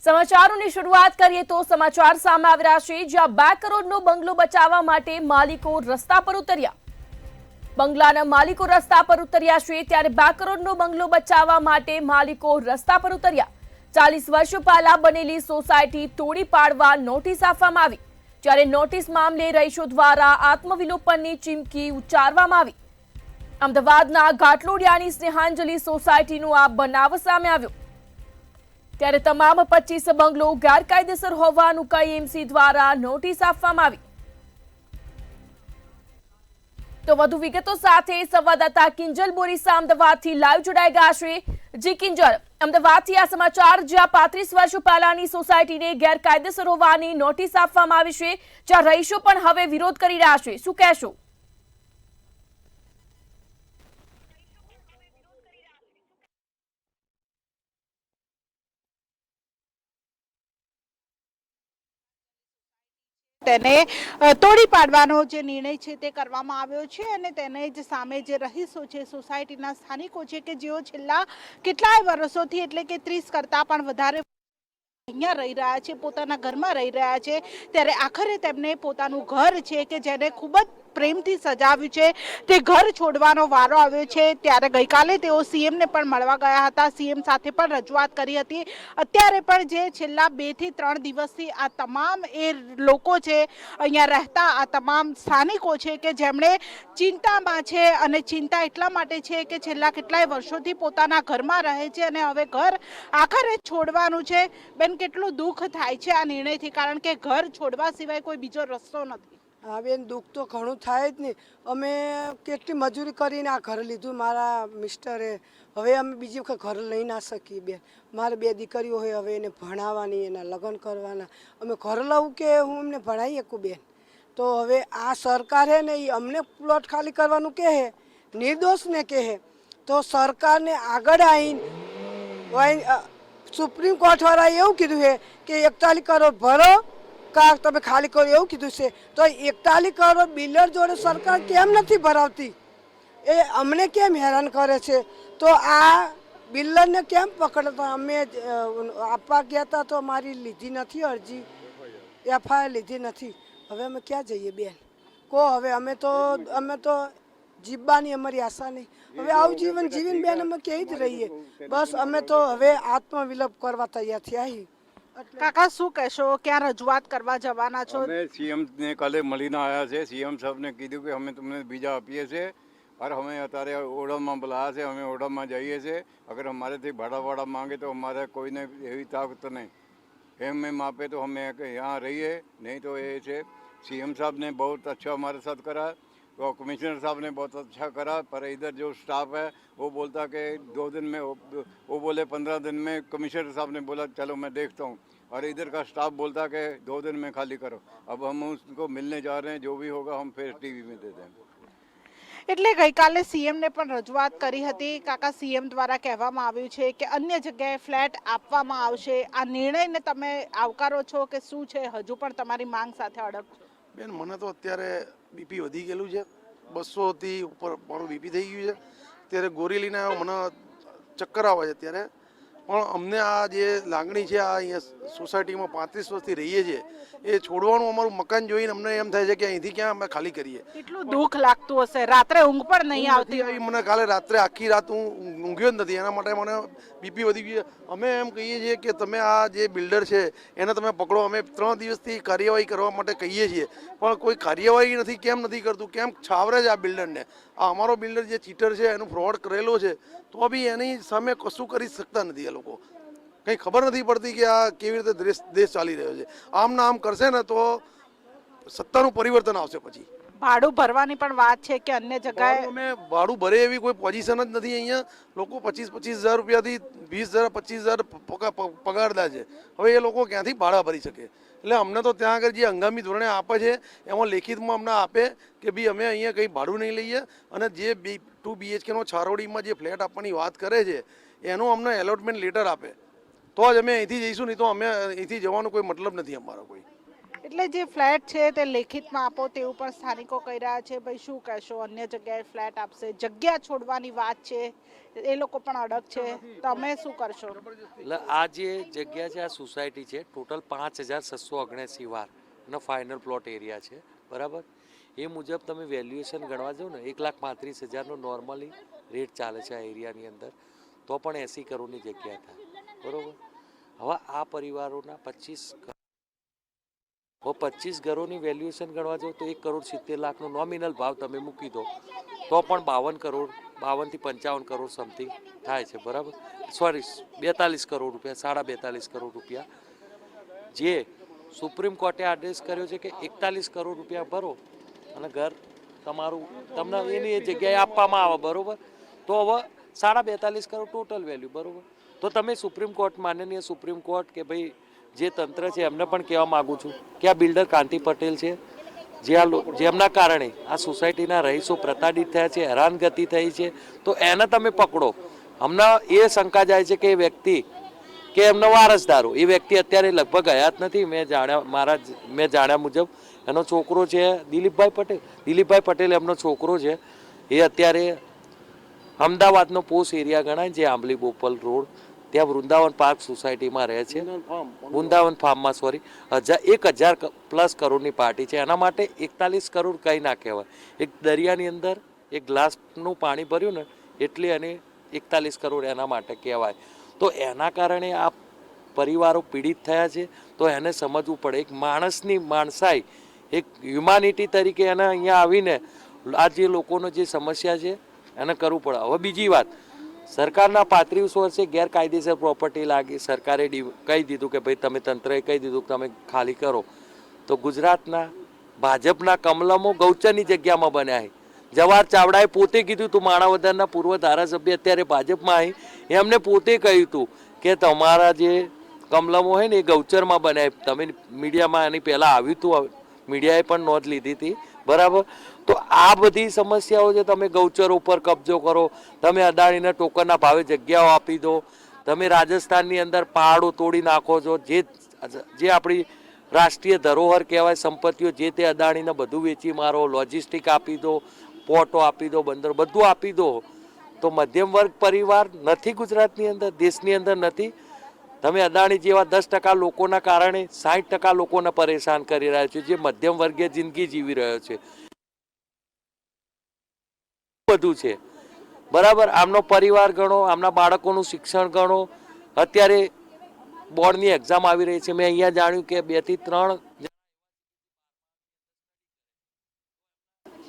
સમાચારોની શરૂઆત કરીએ તો સમાચાર સામે આવી રહ્યા છે, જ્યાં 2 કરોડનો બંગલો બચાવવા માટે માલિકો રસ્તા પર ઉતર્યા। બંગલાના માલિકો રસ્તા પર ઉતર્યા છે, ત્યારે 2 કરોડનો બંગલો બચાવવા માટે માલિકો રસ્તા પર ઉતર્યા। 40 વર્ષ પહેલા બનેલી સોસાયટી તોડી પાડવા નોટિસ આપવામાં આવી, જ્યારે નોટિસ મામલે રહીશો દ્વારા આત્મવિલોપનની ચીમકી ઉચ્ચારવામાં આવી। અમદાવાદના ઘાટલોડિયાની સ્નેહાંજલિ સોસાયટીનો આ બનાવ સામે આવ્યો, ત્યારે તમામ 25 બંગલો ગેરકાયદેસર હોવાનું કહી એમસી દ્વારા નોટિસ આપવામાં આવી। તો વધુ વિગતો સાથે સંવાદદાતા કિંજલ બોરીસા અમદાવાદથી લાઈવ જોડાઈ ગયા છે। જી કિંજલ, અમદાવાદથી આ સમાચાર, જ્યાં 35 વર્ષ પહેલાની સોસાયટીને ગેરકાયદેસર હોવાની નોટિસ આપવામાં આવી છે, જ્યાં રહીશો પણ હવે વિરોધ કરી રહ્યા છે, શું કહેશો? તેને તોડી પાડવાનો જે નિર્ણય છે તે કરવામાં આવ્યો છે અને તેને જ સામે જે રહીશો છે, સોસાયટીના સ્થાનિકો છે કે જેઓ છેલ્લા કેટલાય વર્ષોથી એટલે કે 30 કરતાં પણ વધારે અહીંયા રહી રહ્યા છે, પોતાના ઘરમાં રહી રહ્યા છે, ત્યારે આખરે તેમને પોતાનું ઘર છે કે જેને ખૂબ જ પ્રેમથી સજાવ્યું છે તે ઘર છોડવાનો વારો આવ્યો છે। ત્યારે ગઈકાલે તેઓ સીએમને પણ મળવા ગયા હતા, સીએમ સાથે પણ રજૂઆત કરી હતી। અત્યારે પણ જે છેલ્લા 2 થી 3 દિવસથી આ તમામ એ લોકો છે, અહીંયા રહેતા આ તમામ સ્થાનિકો છે કે જેમણે ચિંતામાં છે, અને ચિંતા એટલા માટે છે કે છેલ્લા કેટલાય વર્ષોથી પોતાના ઘરમાં રહે છે અને હવે ઘર આખરે છોડવાનું છે। બેન, કેટલું દુઃખ થાય છે આ નિર્ણયથી, કારણ કે ઘર છોડવા સિવાય કોઈ બીજો રસ્તો નથી। હા બેન, દુઃખ તો ઘણું થાય જ ને। અમે કેટલી મજૂરી કરીને આ ઘર લીધું મારા મિસ્ટરે, હવે અમે બીજી વખત ઘર લઈ ના શકીએ બેન। મારે 2 દીકરીઓ હોય, હવે એને ભણાવવાની, એના લગ્ન કરવાના, અમે ઘર લઉં કે હું એમને ભણાવી શકું બેન? તો હવે આ સરકાર હે ને એ અમને પ્લોટ ખાલી કરવાનું કહે, નિર્દોષને કહે, તો સરકારને આગળ આવીને સુપ્રીમ કોર્ટવાળાએ એવું કીધું છે કે 41 કરોડ ભરો કા તમે ખાલી કરો, એવું કીધું છે। તો 41 કરોડ બિલ્ડર જોડે સરકાર કેમ નથી ભરાવતી? એ અમને કેમ હેરાન કરે છે? તો આ બિલ્ડરને કેમ પકડતો? અમે આપવા ગયા હતા તો મારી લીધી નથી અરજી, એફઆઈઆર લીધી નથી। હવે અમે ક્યાં જઈએ બેન? કહો હવે અમે તો જીવવાની અમારી આશા નહીં, હવે આવું જીવન જીવીને બેન અમે ક્યાંય જ રહીએ? બસ અમે તો હવે આત્મવિલોપ કરવા તૈયાર થયા। કાકા, શું કહેશો? ક્યાં રજૂઆત કરવા જવાના છો? અમે સીએમ ને કાલે મળીને આવ્યા છે। સીએમ સાહેબને કીધું કે અમે તમને બીજા આપીએ છીએ, और हमें અત્યારે ઓર્ડરમાં બોલાયા છે, અમે ઓર્ડરમાં જઈએ છીએ। અગર हमारे भाड़ा मांगे तो हमारे कोई ने एवी ताकत नहीं, एम आपे तो हमें यहाँ रहिए, नहीं तो ये है। सीएम साहब ने बहुत अच्छा हमारे साथ करा, तो कमिश्नर साहब ने बहुत अच्छा करा, पर इधर जो स्टाफ है वो बोलता कि 2 दिन में, वो बोले 15 दिन में। कमिश्नर साहब ने बोला चलो मैं देखता हूँ, और इधर का स्टाफ बोलता कि 2 दिन में खाली करो। अब हम उसको मिलने जा रहे हैं, जो भी होगा हम फिर टीवी में दे देंगे। એટલે ગઈકાલે સીએમને પણ રજૂઆત કરી હતી। કાકા, સીએમ દ્વારા કહેવામાં આવ્યું છે કે અન્ય જગ્યાએ ફ્લેટ આપવામાં આવશે, આ નિર્ણયને તમે આવકારો છો કે શું છે? હજુ પણ તમારી માંગ સાથે અડગ છો? બેન, મને તો અત્યારે બીપી વધી ગયેલું છે, 200થી ઉપર મારું બીપી થઈ ગયું છે। અત્યારે ગોળી લઈને આવ્યો, મને ચક્કર આવે છે અત્યારે। પણ અમને આ જે લાગણી છે, આ અહીંયા સોસાયટીમાં 35 વર્ષથી રહીએ છીએ, એ છોડવાનું અમારું મકાન જોઈને અમને એમ થાય છે કે અહીંથી ક્યાં અમે ખાલી કરીએ। કેટલું દુઃખ લાગતું હશે, રાત્રે ઊંઘ પણ નહીં આવતી? મને કાલે રાત્રે આખી રાત હું ઊંઘ્યો જ નથી, એના માટે મને બીપી વધી ગયું છે। અમે એમ કહીએ છીએ કે તમે આ જે બિલ્ડર છે એને તમે પકડો। અમે 3 દિવસથી કાર્યવાહી કરવા માટે કહીએ છીએ, પણ કોઈ કાર્યવાહી નથી, કેમ નથી કરતું? કેમ છાવરે છે આ બિલ્ડરને? આ અમારો બિલ્ડર જે ચીટર છે, એનું ફ્રોડ કરેલો છે, તો બી એની સામે કશું કરી શકતા નથી। એ લોકો કંઈ ખબર નથી પડતી કે આ કેવી રીતે દેશ ચાલી રહ્યો છે। આમ ના આમ કરશે ને તો સત્તાનું પરિવર્તન આવશે। પછી ભાડું ભરવાની પણ વાત છે કે અન્ય જગ્યાએ અમે ભાડું ભરે એવી કોઈ પોઝિશન જ નથી। અહીંયા લોકો 25-25 હજાર રૂપિયાથી 20 હજાર 25 હજાર પગારદાર છે, હવે એ લોકો ક્યાંથી ભાડા ભરી શકે? એટલે અમને તો ત્યાં આગળ જે હંગામી ધોરણે આપે છે એમાં લેખિતમાં અમને આપે કે ભાઈ અમે અહીંયા કંઈ ભાડું નહીં લઈએ, અને જે 2 BHKનો છારોડીમાં જે ફ્લેટ આપવાની વાત કરે છે એનું અમને એલોટમેન્ટ લેટર આપે, તો જ અમે અહીંથી જઈશું, નહીં તો અમે અહીંથી જવાનો કોઈ મતલબ નથી અમારો કોઈ। એટલે જે ફ્લેટ છે તે લેખિતમાં આપો તેવું પણ સ્થાનિકો કહી રહ્યા છે. ભાઈ શું કહેશો, અન્ય જગ્યાએ ફ્લેટ આપશે, જગ્યા છોડવાની વાત છે, એ લોકો પણ અડગ છે, તમે શું કરશો? એટલે આ જે જગ્યા છે, આ સોસાયટી છે, ટોટલ 5679 વારનો ફાઇનલ પ્લોટ એરિયા છે, બરાબર. એ મુજબ તમે વેલ્યુએશન ગણવા જાઓ ને 1,35,000નો નોર્મલી રેટ ચાલે છે આ એરિયાની અંદર, તો પણ 80 કરોડની જગ્યા થાય, બરાબર. હવે આ પરિવારોના 25 ઘરોની વેલ્યુએશન ગણવા જાઓ તો 1,70,00,000નો નોમિનલ ભાવ તમે મૂકી દો તો પણ 52 કરોડ 52 થી 55 કરોડ સમથિંગ થાય છે, બરાબર. સોરી, 42 કરોડ રૂપિયા, 42.5 કરોડ રૂપિયા, જે સુપ્રીમ કોર્ટે આદેશ કર્યો છે કે 41 કરોડ રૂપિયા ભરો અને ઘર તમારું તમને એની એ જગ્યાએ આપવામાં આવે, બરાબર. તો હવે 42.5 કરોડ ટોટલ વેલ્યુ, બરાબર. તો તમે સુપ્રીમ કોર્ટ, માનનીય સુપ્રીમ કોર્ટ કે ભાઈ જે તંત્ર છે એમને પણ કહેવા માગું છું કે આ બિલ્ડર કાંતિ પટેલ છે, જેમના કારણે આ સોસાયટીના રહીશો પ્રતાડિત થયા છે, હેરાનગતિ થઈ છે, તો એને તમે પકડો. હમણાં એ શંકા જાય છે કે એ વ્યક્તિ કે એમનો વારસદારો, એ વ્યક્તિ અત્યારે લગભગ હયાત નથી. મેં જાણ્યા મુજબ એનો છોકરો છે દિલીપભાઈ પટેલ એમનો છોકરો છે. એ અત્યારે અમદાવાદનો પોશ એરિયા ગણાય જે આંબલી બોપલ રોડ, ત્યાં વૃંદાવન પાર્ક સોસાયટીમાં રહે છે, વૃંદાવન ફાર્મમાં, સોરી. 1,000+ કરોડની પાર્ટી છે. એના માટે 41 કરોડ કંઈ ના કહેવાય. એક દરિયાની અંદર એક ગ્લાસનું પાણી ભર્યું ને એટલે એને 41 કરોડ એના માટે કહેવાય. તો એના કારણે આ પરિવારો પીડિત થયા છે. તો એને સમજવું પડે, એક માણસની માણસાઈ, એક હ્યુમાનિટી તરીકે એને અહીંયા આવીને આ જે લોકોનો જે સમસ્યા છે એને કરવું પડે. હવે બીજી વાત, સરકારના 35 વર્ષે ગેરકાયદેસર પ્રોપર્ટી લાગી, સરકારે કહી દીધું કે ભાઈ તમે, તંત્રએ કહી દીધું કે તમે ખાલી કરો. તો ગુજરાતના ભાજપના કમલમો ગૌચરની જગ્યામાં બન્યા છે. જવાહર ચાવડાએ પોતે કીધું હતું, માણાવદરના પૂર્વ ધારાસભ્ય અત્યારે ભાજપમાં આવી, એમને પોતે કહ્યું હતું કે તમારા જે કમલમો હોય ને એ ગૌચરમાં બનાય. તમે મીડિયામાં એની પહેલાં આવ્યું હતું, મીડિયાએ પણ નોંધ લીધી હતી, બરાબર. તો આ બધી સમસ્યાઓ છે. તમે ગૌચરો ઉપર કબજો કરો, તમે અદાણીના ટોકનના ભાવે જગ્યાઓ આપી દો, તમે રાજસ્થાનની અંદર પહાડો તોડી નાખો છો, જે આપણી રાષ્ટ્રીય ધરોહર કહેવાય સંપત્તિઓ, જે તે અદાણીને બધું વેચી મારો, લોજિસ્ટિક આપી દો, પોર્ટો આપી દો, બંદરો બધું આપી દો. તો મધ્યમ વર્ગ પરિવાર નથી ગુજરાતની અંદર, દેશની અંદર નથી. તમે અદાણી જેવા 10% લોકોના કારણે 60% લોકોને પરેશાન કરી રહ્યા છો, જે મધ્યમ વર્ગીય જિંદગી જીવી રહ્યો છે. બધું છે, બરાબર. આમનો પરિવાર ગણો, આમના બાળકોનું શિક્ષણ ગણો. અત્યારે બોર્ડની એક્ઝામ આવી રહી છે. મેં અહીંયા જાણ્યું કે 2 થી 3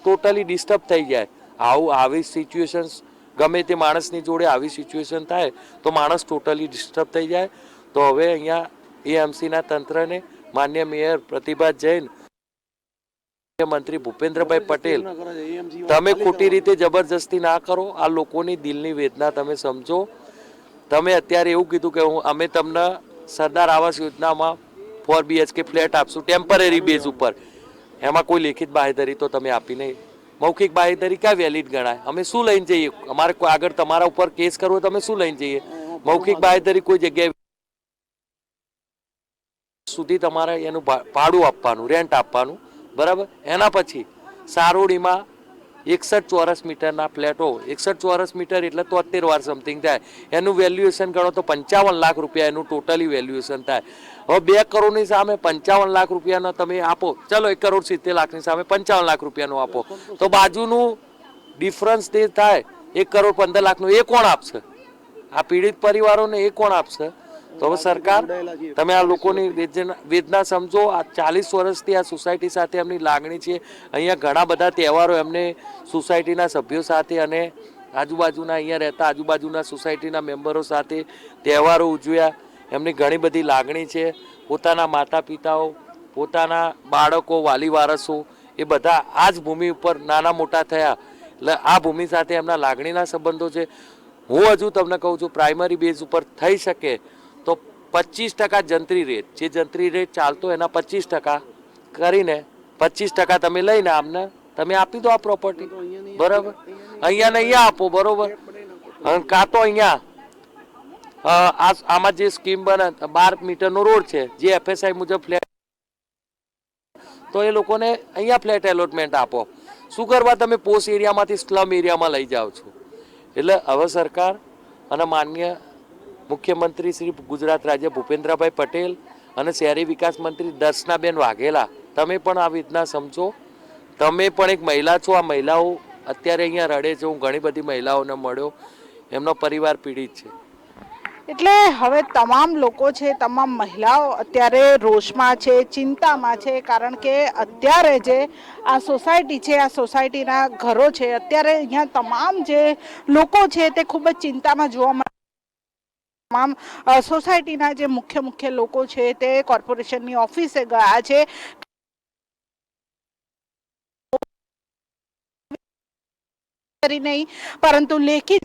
ટોટલી ડિસ્ટર્બ થઈ જાય. આવી સિચ્યુએશન્સ ગમે તે માણસની જોડે આવી સિચ્યુએશન થાય તો માણસ ટોટલી ડિસ્ટર્બ થઈ જાય. તો હવે અહીંયા એએમસીના તંત્રને, માન્ય મેયર પ્રતિભા જૈન, મંત્રી ભૂપેન્દ્રભાઈ પટેલ, તમે ખોટી રીતે જબરજસ્તી ના કરો. આ લોકોની દિલની વેદના તમે સમજો. તમે અત્યારે એવું કીધું કે અમે તમને સરદાર આવાસ યોજનામાં 4 BHK ફ્લેટ આપશું ટેમ્પરરી બેઝ ઉપર. એમાં કોઈ લેખિત બાંહેધરી તો તમે આપી નહીં. મૌખિક બાંહેધરી ક્યાં વેલિડ ગણાય? અમે શું લઈને જઈએ? અમારે આગળ તમારા ઉપર કેસ કરવો, તમે શું લઈને જઈએ? મૌખિક બાંહેધરી કોઈ જગ્યાએ સુધી તમારે એનું ભાડું આપવાનું, રેન્ટ આપવાનું, બરાબર. એના પછી સારોડીમાં 61 ચોરસ મીટરના ફ્લેટો, 61 ચોરસ મીટર એટલે 73 વાર સમથિંગ થાય. એનું વેલ્યુએશન ગણો તો 55 લાખ રૂપિયા એનું ટોટલી વેલ્યુએશન થાય. હવે 2 કરોડની સામે 55 લાખ રૂપિયાનો તમે આપો, ચલો 1,70,00,000ની સામે 55 લાખ રૂપિયાનો આપો, તો બાજુનું ડિફરન્સ જે થાય 1,15,00,000નું, એ કોણ આપશે? આ પીડિત પરિવારોને એ કોણ આપશે? તો હવે સરકાર, તમે આ લોકોની વેદના સમજો. આ 40 વર્ષથી આ સોસાયટી સાથે એમની લાગણી છે. અહીંયા ઘણા બધા તહેવારો એમને સોસાયટીના સભ્યો સાથે અને આજુબાજુના અહીંયા રહેતા આજુબાજુના સોસાયટીના મેમ્બરો સાથે તહેવારો ઉજવ્યા. એમની ઘણી બધી લાગણી છે. પોતાના માતા પિતાઓ, પોતાના બાળકો, વાલી વારસો, એ બધા આ જ ભૂમિ ઉપર નાના મોટા થયા. એટલે આ ભૂમિ સાથે એમના લાગણીના સંબંધો છે. હું હજુ તમને કહું છું, પ્રાઇમરી બેઝ ઉપર થઈ શકે તો 25% જંત્રી રેટ, જે જંત્રી રેટ ચાલતો એના 25% કરીને 25% તમે લઈને આમને તમે આપી દો આ પ્રોપર્ટી, બરાબર. અહીંયા ને અહીંયા આપો, બરોબર. કાં તો અહીંયા આમાં જે સ્કીમ બને 12 મીટરનો રોડ છે, જે FSI મુજબ ફ્લેટ તો એ લોકોને અહીંયા ફ્લેટ એલોટમેન્ટ આપો. શું કરવા તમે પોસ્ટ એરિયામાંથી સ્લમ એરિયામાં લઈ જાઓ છો? એટલે હવે સરકાર અને માન્ય મુખ્યમંત્રી શ્રી ગુજરાત રાજ્ય ભૂપેન્દ્રભાઈ પટેલ અને શહેરી વિકાસ મંત્રી દર્શનાબેન વાઘેલા, તમે પણ આવી રીતના સમજો. તમે પણ એક મહિલા છો. આ મહિલાઓ અત્યારે અહીંયા રડે છે. હું ઘણી બધી મહિલાઓને મળ્યો, એમનો પરિવાર પીડિત છે. એટલે હવે તમામ લોકો છે, તમામ મહિલાઓ અત્યારે રોષમાં છે, ચિંતામાં છે, કારણ કે અત્યારે જે આ સોસાયટી છે, આ સોસાયટીના ઘરો છે, અત્યારે અહીંયા તમામ જે લોકો છે તે ખૂબ જ ચિંતામાં જોવા મળે. તમામ સોસાયટીના જે મુખ્ય લોકો છે તે કોર્પોરેશનની ઓફિસે ગયા છે. નહીં, પરંતુ લેખિત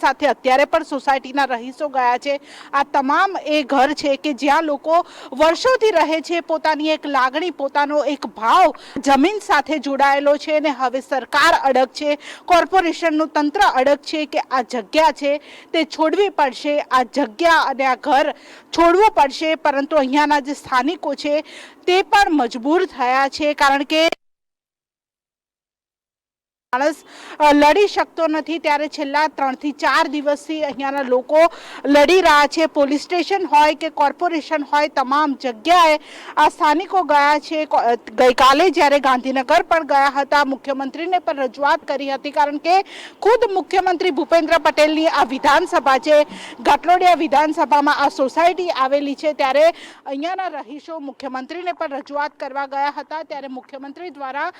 સાથે અત્યારે પણ સોસાયટીના રહીશો ગયા છે. આ તમામ એ ઘર છે કે જ્યાં લોકો વર્ષોથી રહે છે. પોતાની એક લાગણી, પોતાનો એક ભાવ જમીન સાથે જોડાયેલો છે અને હવે સરકાર અડગ છે, કોર્પોરેશનનું તંત્ર અડગ છે કે આ જગ્યા છે તે છોડવી પડશે. આ જગ્યા અને આ ઘર છોડવું પડશે, પરંતુ અહીંયાના જે સ્થાનિકો છે તે પણ મજબૂર થયા છે, કારણ કે માણસ લડી શકતો નથી. ત્યારે છેલ્લા 3 થી 4 દિવસથી અહીંયાના લોકો લડી રહ્યા છે. પોલીસ સ્ટેશન હોય કે કોર્પોરેશન હોય, તમામ જગ્યાએ આ સ્થાનિકો ગયા છે. ગઈકાલે જ્યારે ગાંધીનગર પણ ગયા હતા, મુખ્યમંત્રીને પણ રજૂઆત કરી હતી, કારણ કે ખુદ મુખ્યમંત્રી ભૂપેન્દ્ર પટેલની આ વિધાનસભા છે, ઘાટલોડિયા વિધાનસભામાં આ સોસાયટી આવેલી છે. ત્યારે અહીંયાના રહીશો મુખ્યમંત્રીને પણ રજૂઆત કરવા ગયા હતા. ત્યારે મુખ્યમંત્રી દ્વારા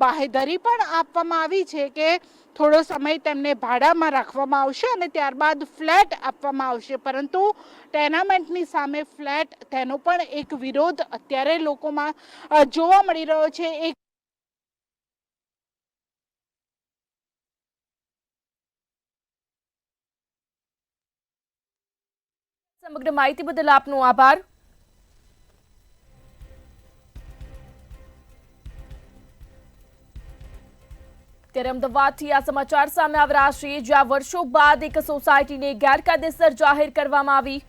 બાહેધરી પણ આપવામાં આવી છે કે થોડો સમય તેમને ભાડામાં રાખવામાં આવશે અને ત્યારબાદ ફ્લેટ આપવામાં આવશે. પરંતુ ટેનામેન્ટની સામે ફ્લેટ, તેનો પણ એક વિરોધ અત્યારે લોકોમાં જોવા મળી રહ્યો છે. એક સમગ્ર માહિતી બદલ આપનો આભાર. ત્યારે અમદાવાદથી આ સમાચાર સામે આવી રહ્યા છે, જ્યાં વર્ષો બાદ એક સોસાયટીને ગેરકાયદેસર જાહેર કરવામાં આવી.